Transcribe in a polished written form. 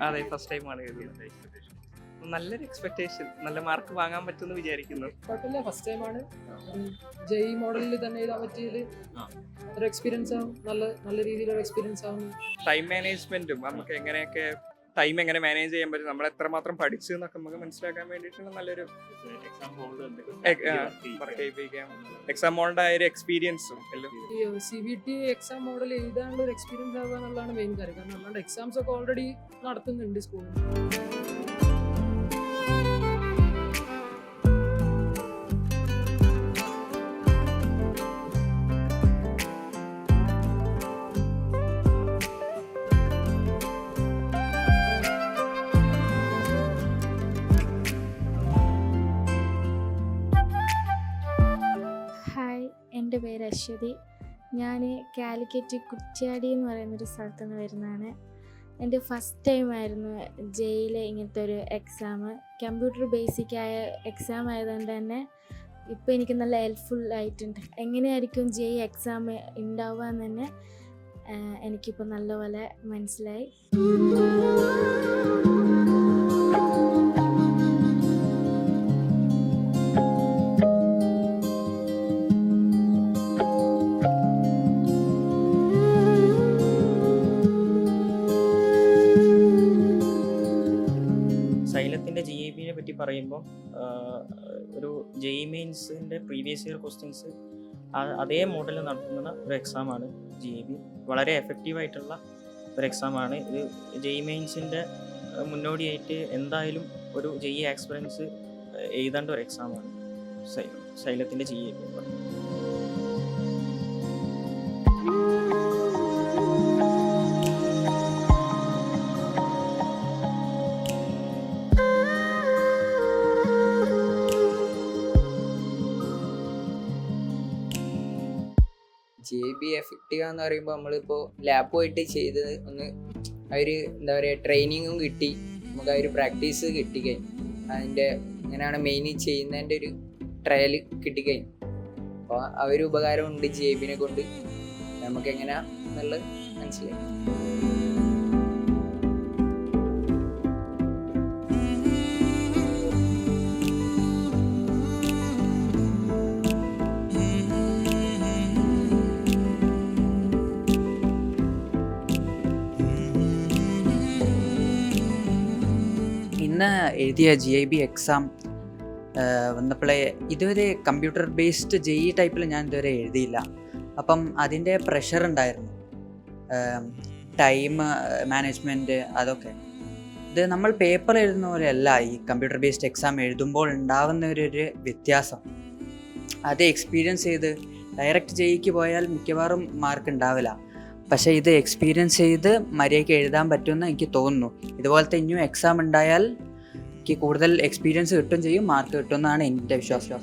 അതെ, ഫസ്റ്റ് ടൈമാണ് എഴുതുന്നത്. നല്ലൊരു എക്സ്പെക്ടേഷൻ, നല്ല മാർക്ക് വാങ്ങാൻ പറ്റുമെന്ന് വിചാരിക്കുന്നു. കുഴപ്പമില്ല, ഫസ്റ്റ് ടൈമാണ്. ജെഇ മോഡലിൽ തന്നെ എഴുതാൻ പറ്റിയത് ഒരു എക്സ്പീരിയൻസ് ആവും, നല്ല രീതിയിലൊരു എക്സ്പീരിയൻസ് ആവും. ടൈം മാനേജ്മെന്റും നമുക്ക് എങ്ങനെയൊക്കെ ടൈം എങ്ങനെ മാനേജ് ചെയ്യാൻ പറ്റും, നമ്മൾ എത്രമാത്രം പഠിച്ചു എന്നൊക്കെ നമുക്ക് മനസ്സിലാക്കാൻ വേണ്ടിയിട്ടുള്ള നല്ലൊരു എക്സാം മോളുടെ ആ ഒരു എക്സ്പീരിയൻസും എല്ലാം. ഈ CBT എക്സാം മോഡൽ എഴുതാനുള്ള ഒരു എക്സ്പീരിയൻസ് ആവുക എന്നുള്ളതാണ് മെയിൻ കാര്യം. കാരണം അല്ലാണ്ട് എക്സാംസ് ഒക്കെ ഓൾറെഡി നടത്തുന്നുണ്ട് സ്കൂളിൽ. ഹായ്, എൻ്റെ പേര് അശ്വതി. ഞാൻ കാലിക്കറ്റ് കുറ്റ്യാടി എന്ന് പറയുന്നൊരു സ്ഥലത്തു നിന്ന് വരുന്നതാണ്. എൻ്റെ ഫസ്റ്റ് ടൈമായിരുന്നു ജെയിലെ ഇങ്ങനത്തെ ഒരു എക്സാം. കമ്പ്യൂട്ടർ ബേസിക്കായ എക്സാം ആയതുകൊണ്ട് തന്നെ ഇപ്പോൾ എനിക്ക് നല്ല ഹെൽപ്ഫുൾ ആയിട്ടുണ്ട്. എങ്ങനെയായിരിക്കും ജെഇ എക്സാം ഉണ്ടാവുക എന്ന് തന്നെ എനിക്കിപ്പോൾ നല്ലപോലെ മനസ്സിലായി. സൈലത്തിൻ്റെ GAP പറ്റി പറയുമ്പോൾ ഒരു ജെഇ മെയിൻസിൻ്റെ പ്രീവിയസ് ഇയർ ക്വസ്റ്റ്യൻസ് അതേ മോഡൽ നടത്തുന്ന ഒരു എക്സാമാണ് GAP. വളരെ എഫക്റ്റീവായിട്ടുള്ള ഒരു എക്സാമാണ് ഇത്. ജെഇ മെയിൻസിൻ്റെ മുന്നോടിയായിട്ട് എന്തായാലും ഒരു ജെഇ എക്സ്പീരിയൻസ് എഴുതേണ്ട ഒരു എക്സാമാണ് സൈലത്തിൻ്റെ GAP. GAP എഫക്റ്റീവ് എന്ന് പറയുമ്പോൾ നമ്മളിപ്പോൾ ലാബ് പോയിട്ട് ചെയ്ത് ഒന്ന് ഒരു എന്താ പറയുക ട്രെയിനിങ്ങും കിട്ടി, നമുക്ക് ആ ഒരു പ്രാക്ടീസ് കിട്ടിക്കഴിഞ്ഞു. അതിൻ്റെ എങ്ങനെയാണ് മെയിൻ ചെയ്യുന്നതിൻ്റെ ഒരു ട്രയൽ കിട്ടിക്കഴിഞ്ഞു. അപ്പോൾ ആ ഒരു ഉപകാരമുണ്ട് GAPനെ കൊണ്ട്, നമുക്ക് എങ്ങനെയാ എന്നുള്ളത് മനസ്സിലായി. ഇന്ന് എഴുതിയ GIB എക്സാം വന്നപ്പോഴേ ഇതുവരെ കമ്പ്യൂട്ടർ ബേസ്ഡ് ജെഇ ടൈപ്പിൽ ഞാൻ ഇതുവരെ എഴുതിയില്ല. അപ്പം അതിൻ്റെ പ്രഷർ ഉണ്ടായിരുന്നു, ടൈം മാനേജ്മെൻറ്റ്, അതൊക്കെ. ഇത് നമ്മൾ പേപ്പർ എഴുതുന്ന പോലെയല്ല ഈ കമ്പ്യൂട്ടർ ബേസ്ഡ് എക്സാം എഴുതുമ്പോൾ ഉണ്ടാവുന്ന ഒരു വ്യത്യാസം. അത് എക്സ്പീരിയൻസ് ചെയ്ത് ഡയറക്റ്റ് ജെഇക്ക് പോയാൽ മിക്കവാറും മാർക്ക് ഉണ്ടാവില്ല. പക്ഷേ ഇത് എക്സ്പീരിയൻസ് ചെയ്ത് മര്യാദയ്ക്ക് എഴുതാൻ പറ്റുമെന്ന് എനിക്ക് തോന്നുന്നു. ഇതുപോലത്തെ ഇനിയും എക്സാം ഉണ്ടായാൽ എനിക്ക് കൂടുതൽ എക്സ്പീരിയൻസ് കിട്ടുകയും ചെയ്യും, മാർക്ക് കിട്ടുമെന്നാണ് എൻ്റെ വിശ്വാസം.